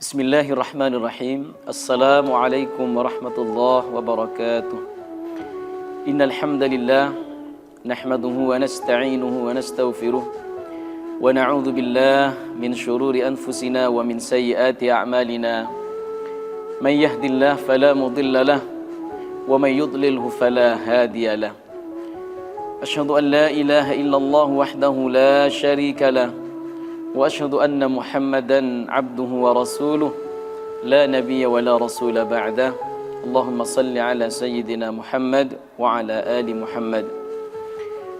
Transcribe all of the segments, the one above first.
Bismillahirrahmanirrahim. Assalamualaikum warahmatullahi wabarakatuh. Innal hamdalillah nahmaduhu wa nasta'inuhu wa nastaghfiruh wa na'udzu billah min shururi anfusina wa min sayyiati a'malina. May yahdihillahu fala mudilla lahu wa may yudlilhu fala hadiya lahu. Asyhadu an la ilaha illallah wahdahu la syarika lahu wa asyhadu anna Muhammadan abduhu wa rasuluh la nabiyya wa la rasula ba'dah. Allahumma salli ala sayyidina Muhammad wa ala ali Muhammad.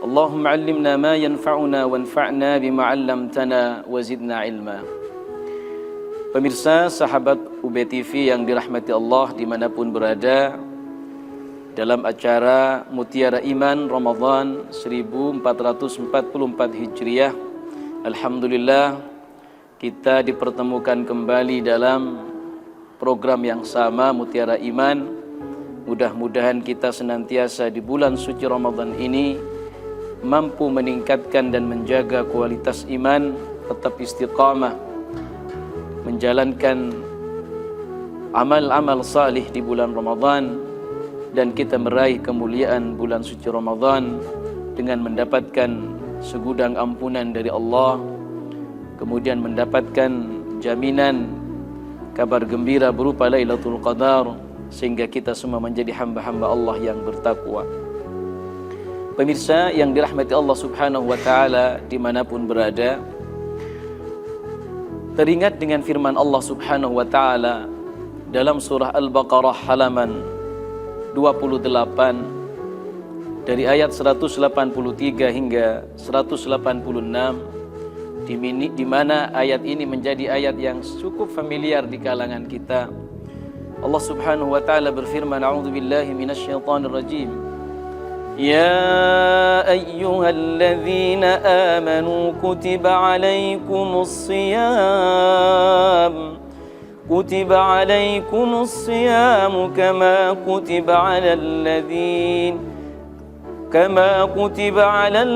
Allahumma 'allimna ma yanfa'una wanfa'na bima 'allamtana wa zidna ilma. Pemirsa sahabat UB TV yang dirahmati Allah dimanapun berada, dalam acara Mutiara Iman Ramadan 1444 Hijriah, alhamdulillah kita dipertemukan kembali dalam program yang sama, Mutiara Iman. Mudah-mudahan kita senantiasa di bulan suci Ramadan ini mampu meningkatkan dan menjaga kualitas iman, tetap istiqamah menjalankan amal-amal salih di bulan Ramadan, dan kita meraih kemuliaan bulan suci Ramadan dengan mendapatkan segudang ampunan dari Allah, kemudian mendapatkan jaminan kabar gembira berupa Lailatul Qadar, sehingga kita semua menjadi hamba-hamba Allah yang bertakwa. Pemirsa yang dirahmati Allah Subhanahu wa Ta'ala dimanapun berada, teringat dengan firman Allah Subhanahu wa Ta'ala dalam surah Al-Baqarah halaman 28 dari ayat 183 hingga 186, di mana ayat ini menjadi ayat yang cukup familiar di kalangan kita. Allah Subhanahu wa Ta'ala berfirman, a'udzubillahi minasyaitonir rajim. Ya ayyuhalladzina amanu kutiba alaikumus siyam kama kutiba alal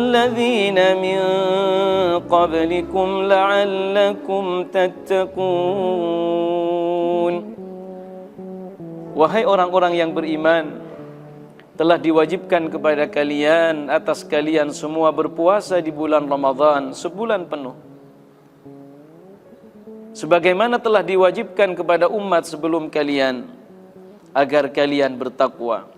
ladzina min qablikum la'allakum tattaqun. Wahai orang-orang yang beriman, telah diwajibkan kepada kalian, atas kalian semua, berpuasa di bulan Ramadan sebulan penuh, sebagaimana telah diwajibkan kepada umat sebelum kalian, agar kalian bertakwa.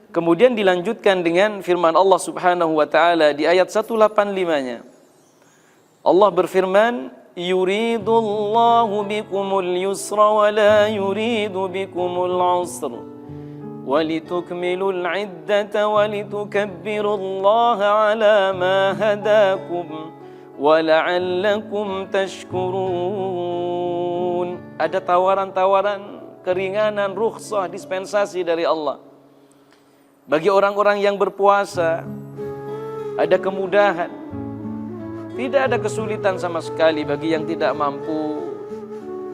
Kemudian dilanjutkan dengan firman Allah Subhanahu wa Ta'ala di ayat 185-nya. Allah berfirman, yuridullahu bikumul yusra wa la yuridu bikumul usra walitukmilul iddata walitukabbirullaha ala ma hadakum wa la'allakum tashkurun. Ada tawaran-tawaran keringanan, rukhsah, dispensasi dari Allah bagi orang-orang yang berpuasa. Ada kemudahan, tidak ada kesulitan sama sekali bagi yang tidak mampu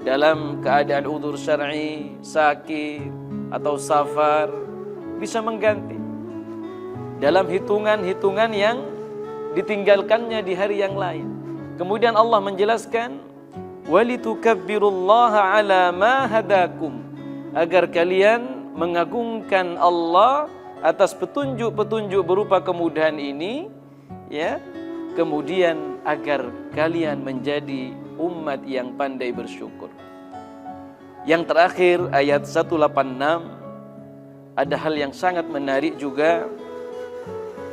dalam keadaan udzur syar'i, sakit atau safar, bisa mengganti dalam hitungan-hitungan yang ditinggalkannya di hari yang lain. Kemudian Allah menjelaskan, walitukabbirullaha ala ma hadakum, agar kalian mengagungkan Allah atas petunjuk-petunjuk berupa kemudahan ini, ya. Kemudian agar kalian menjadi umat yang pandai bersyukur. Yang terakhir ayat 186, ada hal yang sangat menarik juga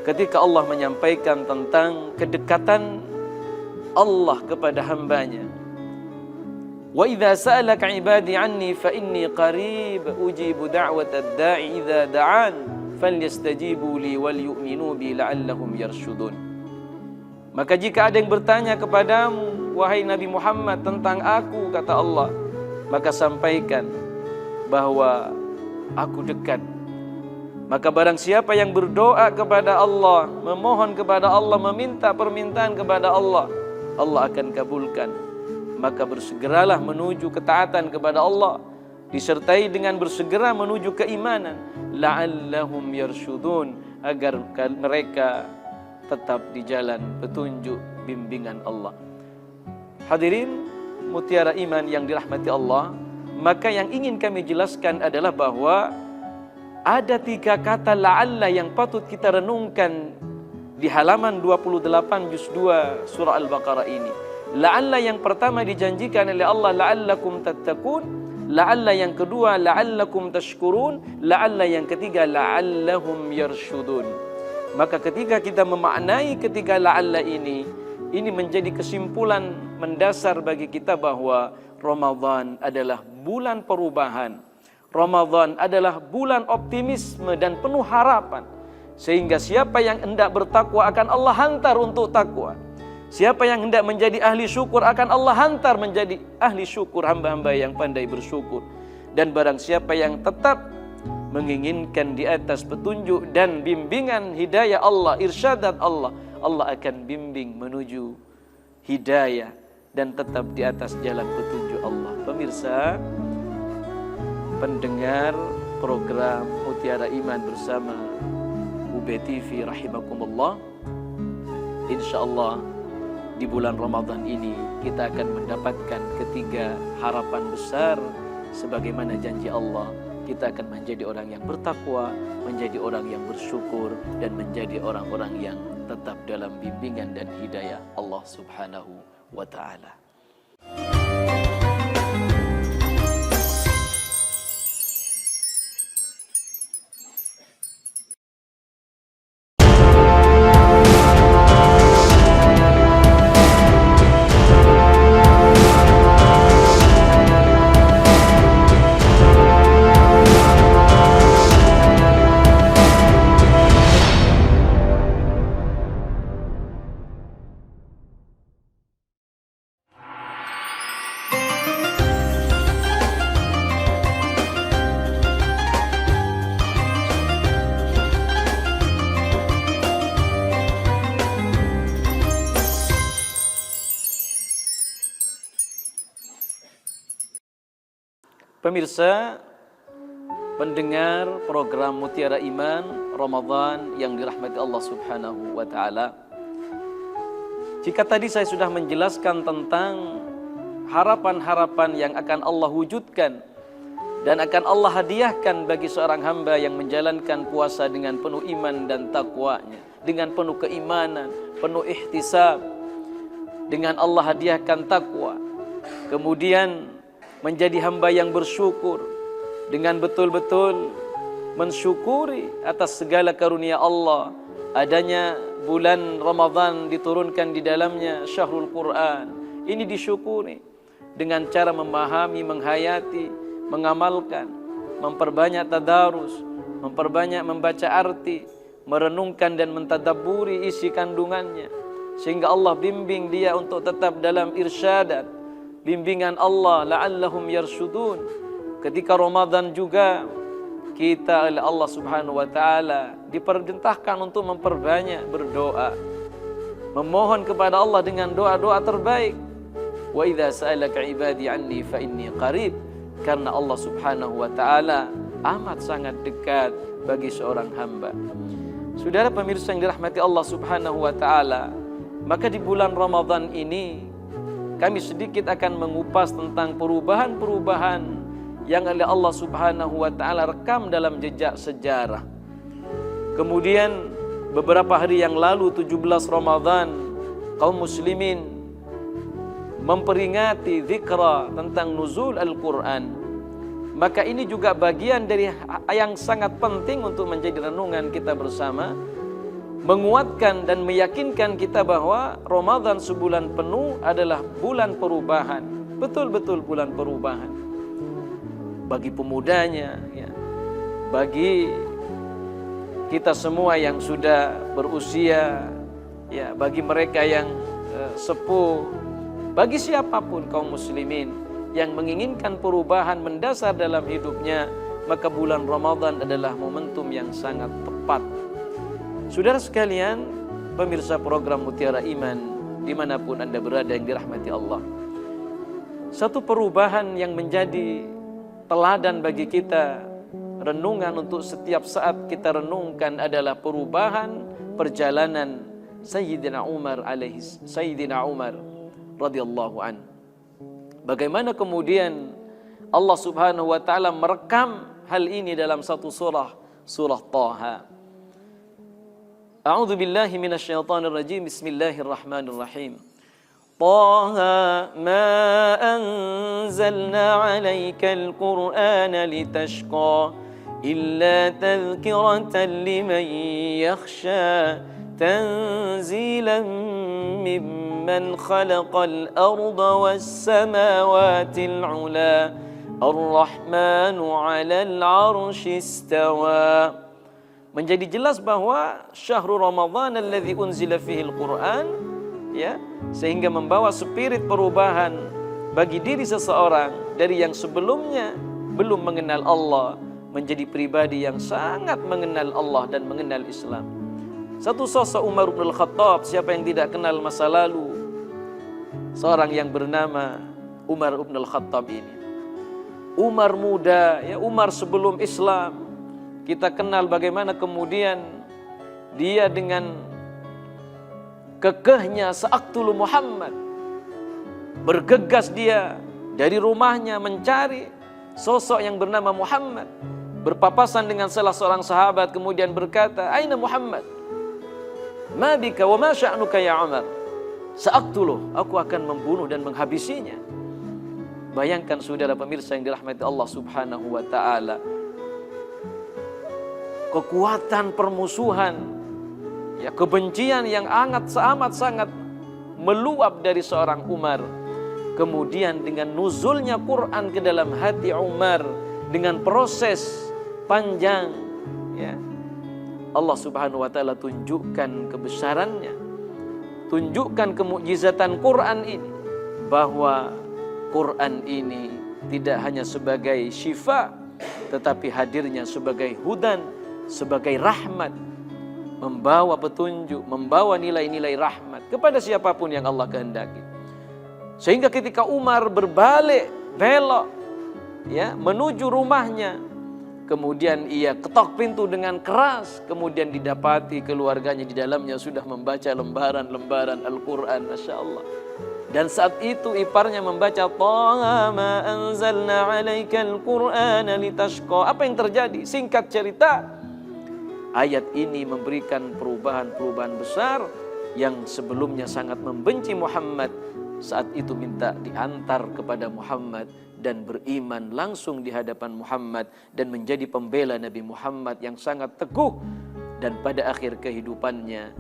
ketika Allah menyampaikan tentang kedekatan Allah kepada hambanya. Wa idza sa'alaka 'ibadi 'anni fa inni qarib ujibu da'watad da'i idza da'an falyastajibu li wal yu'minu bi la'allahum yarshudun. Maka jika ada yang bertanya kepadamu, wahai Nabi Muhammad, tentang aku, kata Allah, maka sampaikan bahwa aku dekat. Maka barang siapa yang berdoa kepada Allah, memohon kepada Allah, meminta permintaan kepada Allah, Allah akan kabulkan. Maka bersegeralah menuju ketaatan kepada Allah, disertai dengan bersegera menuju keimanan, la'allahum yarshudun, agar mereka tetap di jalan petunjuk bimbingan Allah. Hadirin mutiara iman yang dirahmati Allah, maka yang ingin kami jelaskan adalah bahwa ada 3 kata la'alla yang patut kita renungkan di halaman 28 juz 2 surah Al-Baqarah ini. La'alla yang pertama dijanjikan oleh Allah, la'allakum tattaqun. La'alla yang kedua, la'allakum tashkurun. La'alla yang ketiga, la'allahum yarshudun. Maka ketika kita memaknai ketiga la'alla ini menjadi kesimpulan mendasar bagi kita bahwa Ramadan adalah bulan perubahan. Ramadan adalah bulan optimisme dan penuh harapan. Sehingga siapa yang hendak bertakwa akan Allah hantar untuk takwa. Siapa yang hendak menjadi ahli syukur akan Allah hantar menjadi ahli syukur, hamba-hamba yang pandai bersyukur. Dan barang siapa yang tetap menginginkan di atas petunjuk dan bimbingan hidayah Allah, irsyadat Allah, Allah akan bimbing menuju hidayah dan tetap di atas jalan petunjuk Allah. Pemirsa, pendengar program Mutiara Iman bersama UBTV rahimakumullah, insyaallah di bulan Ramadan ini kita akan mendapatkan ketiga harapan besar sebagaimana janji Allah. Kita akan menjadi orang yang bertakwa, menjadi orang yang bersyukur, dan menjadi orang-orang yang tetap dalam bimbingan dan hidayah Allah Subhanahu wa ta'ala. Pemirsa, pendengar program Mutiara Iman Ramadan yang dirahmati Allah Subhanahu wa ta'ala. Jika tadi saya sudah menjelaskan tentang harapan-harapan yang akan Allah wujudkan dan akan Allah hadiahkan bagi seorang hamba yang menjalankan puasa dengan penuh iman dan takwanya, dengan penuh keimanan, penuh ihtisab, dengan Allah hadiahkan takwa, kemudian menjadi hamba yang bersyukur dengan betul-betul mensyukuri atas segala karunia Allah, adanya bulan Ramadan diturunkan di dalamnya Syahrul Quran. Ini disyukuri dengan cara memahami, menghayati, mengamalkan, memperbanyak tadarus, memperbanyak membaca arti, merenungkan dan mentadabburi isi kandungannya, sehingga Allah bimbing dia untuk tetap dalam irsyadat, bimbingan Allah, la'allahum yarsyudun. Ketika Ramadan juga kita oleh Allah Subhanahu wa ta'ala diperintahkan untuk memperbanyak berdoa, memohon kepada Allah dengan doa-doa terbaik. Wa idza sa'alaka ibadi anni fa inni qarib, karena Allah Subhanahu wa ta'ala amat sangat dekat bagi seorang hamba. Saudara pemirsa yang dirahmati Allah Subhanahu wa ta'ala, maka di bulan Ramadan ini kami sedikit akan mengupas tentang perubahan-perubahan yang oleh Allah Subhanahu wa ta'ala rekam dalam jejak sejarah. Kemudian beberapa hari yang lalu 17 Ramadan, kaum muslimin memperingati zikra tentang nuzul Al-Quran. Maka ini juga bagian dari yang sangat penting untuk menjadi renungan kita bersama, menguatkan dan meyakinkan kita bahwa Ramadan sebulan penuh adalah bulan perubahan, betul-betul bulan perubahan bagi pemudanya, ya, bagi kita semua yang sudah berusia, ya, bagi mereka yang sepuh, bagi siapapun kaum muslimin yang menginginkan perubahan mendasar dalam hidupnya, maka bulan Ramadan adalah momentum yang sangat tepat. Saudara sekalian, pemirsa program Mutiara Iman dimanapun Anda berada yang dirahmati Allah, satu perubahan yang menjadi teladan bagi kita, renungan untuk setiap saat kita renungkan adalah perubahan perjalanan Sayyidina Umar radhiyallahu an. Bagaimana kemudian Allah Subhanahu wa taala merekam hal ini dalam satu surah Thaha. A'udzu billahi minasyaitonir rajim. Bismillahirrahmanirrahim. Thaha ma anzalna 'alaikal qur'ana litashqa illa tadhkiratan liman yakhsha tanzilan mimman khalaqal arda was samawatil 'ula ar-rahmanu 'alal 'arsy istawa. Menjadi jelas bahwa syahrul Ramadan alladzi unzila fihil Qur'an, ya, sehingga membawa spirit perubahan bagi diri seseorang dari yang sebelumnya belum mengenal Allah menjadi pribadi yang sangat mengenal Allah dan mengenal Islam. Satu sosok Umar bin Khattab, siapa yang tidak kenal masa lalu seorang yang bernama Umar bin Khattab ini. Umar muda, ya, Umar sebelum Islam. Kita kenal bagaimana kemudian dia dengan kekehnya seaktulu Muhammad, bergegas dia dari rumahnya mencari sosok yang bernama Muhammad, berpapasan dengan salah seorang sahabat, kemudian berkata, "Aina Muhammad? Ma bika wa ma sya'nuka ya Umar?" Seaktulu, aku akan membunuh dan menghabisinya. Bayangkan saudara pemirsa yang dirahmati Allah Subhanahu wa taala, kekuatan permusuhan, ya, kebencian yang amat sangat meluap dari seorang Umar. Kemudian dengan nuzulnya Quran ke dalam hati Umar, dengan proses panjang, ya, Allah Subhanahu wa taala tunjukkan kebesarannya, tunjukkan kemukjizatan Quran ini, bahwa Quran ini tidak hanya sebagai syifa, tetapi hadirnya sebagai hudan, sebagai rahmat, membawa petunjuk, membawa nilai-nilai rahmat kepada siapapun yang Allah kehendaki. Sehingga ketika Umar berbalik belok, ya, menuju rumahnya, kemudian ia ketok pintu dengan keras, kemudian didapati keluarganya di dalamnya sudah membaca lembaran-lembaran Al-Quran, Masya Allah. Dan saat itu iparnya membaca Thaha ma anzalna 'alaikal qur'ana litashqa. Apa yang terjadi? Singkat cerita, ayat ini memberikan perubahan-perubahan besar. Yang sebelumnya sangat membenci Muhammad, saat itu minta diantar kepada Muhammad dan beriman langsung di hadapan Muhammad dan menjadi pembela Nabi Muhammad yang sangat teguh. Dan pada akhir kehidupannya,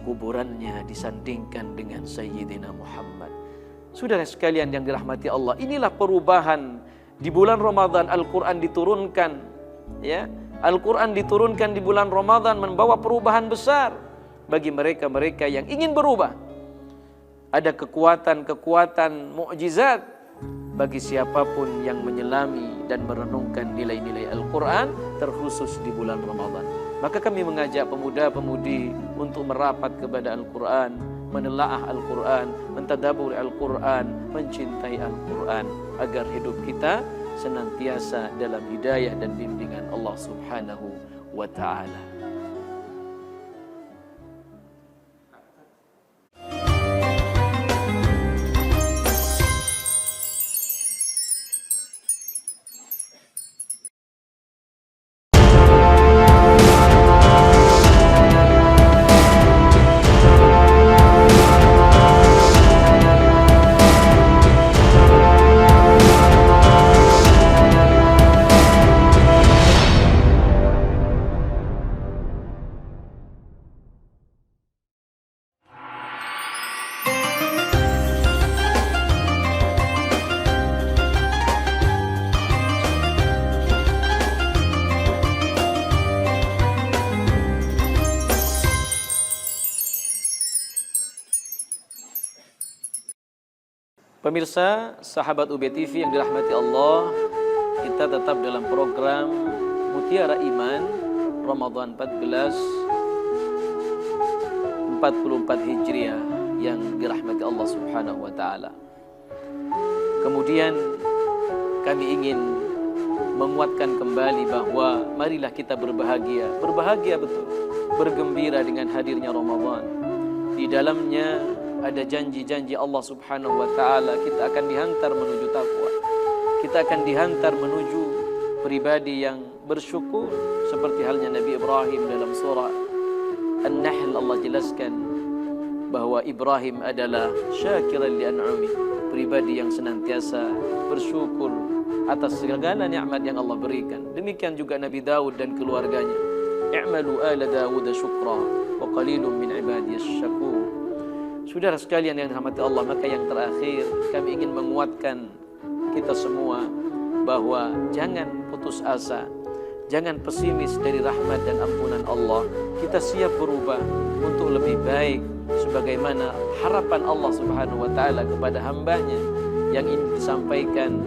kuburannya disandingkan dengan Sayyidina Muhammad. Saudara sekalian yang dirahmati Allah, inilah perubahan di bulan Ramadan. Al-Quran diturunkan, ya, Al-Quran diturunkan di bulan Ramadan membawa perubahan besar bagi mereka-mereka yang ingin berubah. Ada kekuatan-kekuatan mukjizat bagi siapapun yang menyelami dan merenungkan nilai-nilai Al-Quran, terkhusus di bulan Ramadan. Maka kami mengajak pemuda-pemudi untuk merapat kepada Al-Quran, menelaah Al-Quran, mentadabburi Al-Quran, mencintai Al-Quran, agar hidup kita senantiasa dalam hidayah dan bimbingan Allah Subhanahu wa ta'ala. Pemirsa, sahabat UB TV yang dirahmati Allah, kita tetap dalam program Mutiara Iman Ramadan 1444 Hijriah yang dirahmati Allah Subhanahu wa ta'ala. Kemudian kami ingin menguatkan kembali bahwa marilah kita berbahagia betul, bergembira dengan hadirnya Ramadan. Di dalamnya ada janji-janji Allah Subhanahu wa taala, kita akan dihantar menuju takwa. Kita akan dihantar menuju pribadi yang bersyukur, seperti halnya Nabi Ibrahim dalam surah An-Nahl. Allah jelaskan bahwa Ibrahim adalah syakiran li an'umi, pribadi yang senantiasa bersyukur atas segala nikmat yang Allah berikan. Demikian juga Nabi Daud dan keluarganya. I'malu ala Dawud syukra wa qalilun min ibadiyas syakur. Saudara sekalian yang dirahmati Allah, maka yang terakhir kami ingin menguatkan kita semua bahwa jangan putus asa, jangan pesimis dari rahmat dan ampunan Allah. Kita siap berubah untuk lebih baik, sebagaimana harapan Allah Subhanahu wa taala kepada hambanya yang ingin disampaikan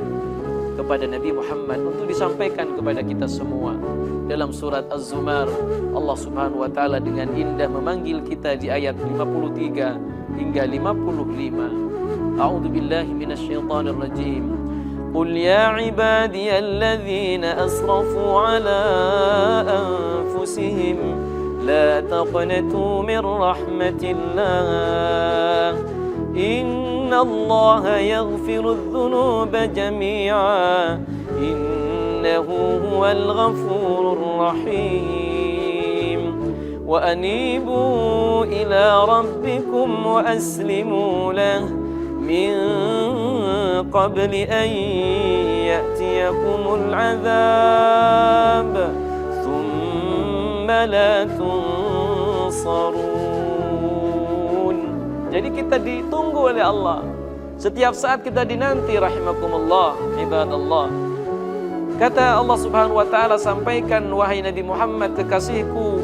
kepada Nabi Muhammad untuk disampaikan kepada kita semua. Dalam surat Az-Zumar, Allah Subhanahu wa taala dengan indah memanggil kita di ayat 53 hingga 55. A'udzu billahi minasyaitonir rajim. Qul ya ibadiyalladzina asrafu ala anfusihim la taqnatu min rahmatillah. Innallaha yaghfirudz dzunuba jami'a. Innahu huwal ghafurur rahim. Wa anibu ila rabbikum wa aslimu lahu min qabli an ya'tiyakumul 'adzab thumma la tunsarun. Jadi kita ditunggu oleh Allah. Setiap saat kita dinanti, rahimakumullah, ibadallah. Kata Allah Subhanahu wa taala, sampaikan wahai Nabi Muhammad kekasihku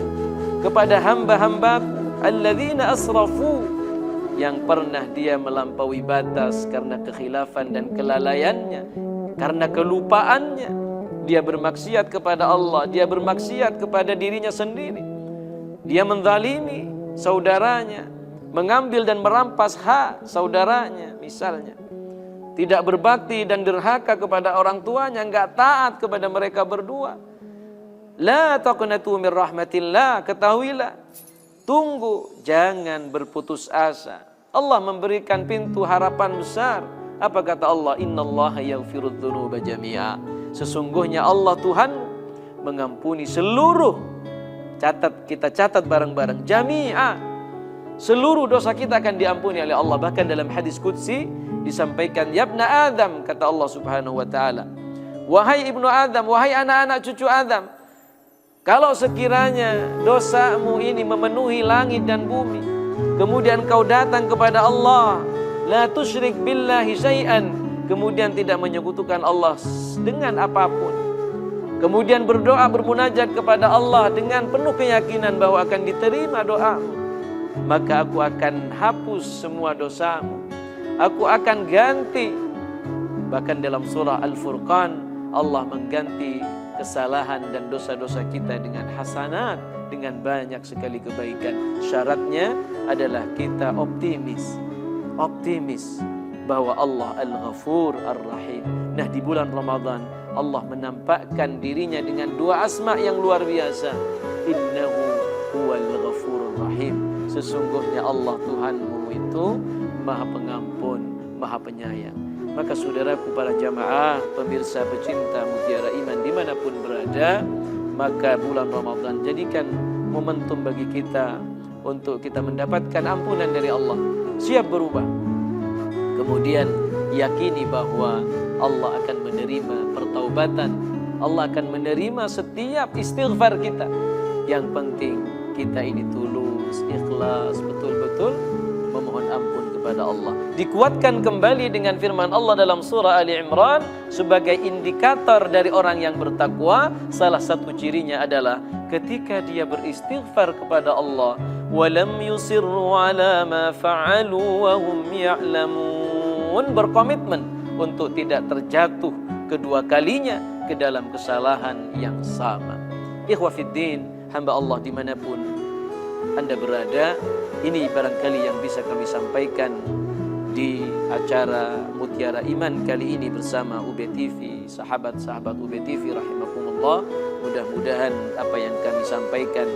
kepada hamba-hambaku alladzina asrafu, yang pernah dia melampaui batas karena kekhilafan dan kelalaiannya, karena kelupaannya. Dia bermaksiat kepada Allah, dia bermaksiat kepada dirinya sendiri. Dia menzalimi saudaranya, mengambil dan merampas hak saudaranya misalnya. Tidak berbakti dan derhaka kepada orang tuanya, enggak taat kepada mereka berdua. La taqnatu min rahmatillah, ketahuilah, tunggu, jangan berputus asa. Allah memberikan pintu harapan besar. Apa kata Allah? Innallaha yaghfirudz dzunuba jami'a. Sesungguhnya Allah Tuhan mengampuni seluruh, kita catat bareng-bareng, jami'a. Seluruh dosa kita akan diampuni oleh Allah. Bahkan dalam hadis qudsi disampaikan, ya ibna Adam, kata Allah Subhanahu wa taala, wahai ibnu Adam, wahai anak-anak cucu Adam, kalau sekiranya dosamu ini memenuhi langit dan bumi, kemudian kau datang kepada Allah, la tusyrik billahi syai'an, kemudian tidak menyekutukan Allah dengan apapun, kemudian berdoa bermunajat kepada Allah dengan penuh keyakinan bahwa akan diterima doamu, maka aku akan hapus semua dosamu, aku akan ganti. Bahkan dalam surah Al-Furqan, Allah mengganti kesalahan dan dosa-dosa kita dengan hasanat, dengan banyak sekali kebaikan. Syaratnya adalah kita optimis bahwa Allah Al-Ghafur Ar-Rahim. Nah, di bulan Ramadan Allah menampakkan dirinya dengan dua asma yang luar biasa. Innahu huwal ghafurur rahim. Sesungguhnya Allah Tuhanmu itu Maha Pengampun, Maha Penyayang. Maka saudaraku para jamaah, pemirsa pecinta Mutiara Iman dimanapun berada, maka bulan Ramadan jadikan momentum bagi kita untuk kita mendapatkan ampunan dari Allah. Siap berubah. Kemudian yakini bahwa Allah akan menerima pertaubatan, Allah akan menerima setiap istighfar kita. Yang penting kita ini tulus, ikhlas, betul-betul memohon ampun kepada Allah. Dikuatkan kembali dengan firman Allah dalam surah Ali Imran, sebagai indikator dari orang yang bertakwa, salah satu cirinya adalah ketika dia beristighfar kepada Allah, walam yusirru ala ma fa'alu wa hum ya'lamun, berkomitmen untuk tidak terjatuh kedua kalinya ke dalam kesalahan yang sama. Ikhwah fiddin, hamba Allah dimanapun Anda berada, ini barangkali yang bisa kami sampaikan di acara Mutiara Iman kali ini bersama UB TV, sahabat-sahabat UB TV rahimakumullah. Mudah-mudahan apa yang kami sampaikan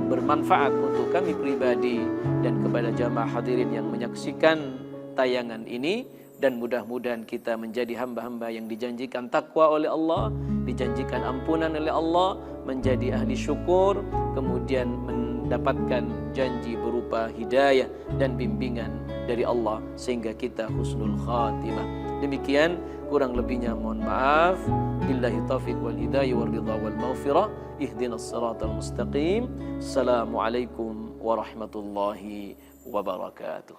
bermanfaat untuk kami pribadi dan kepada jamaah hadirin yang menyaksikan tayangan ini, dan mudah-mudahan kita menjadi hamba-hamba yang dijanjikan takwa oleh Allah, dijanjikan ampunan oleh Allah, menjadi ahli syukur, kemudian mendapatkan janji berupa hidayah dan bimbingan dari Allah sehingga kita husnul khatimah. Demikian, kurang lebihnya mohon maaf. Billahi taufiq wal hidayah wal ridha wal maghfirah. Ihdinas siratal mustaqim. Assalamualaikum warahmatullahi wabarakatuh.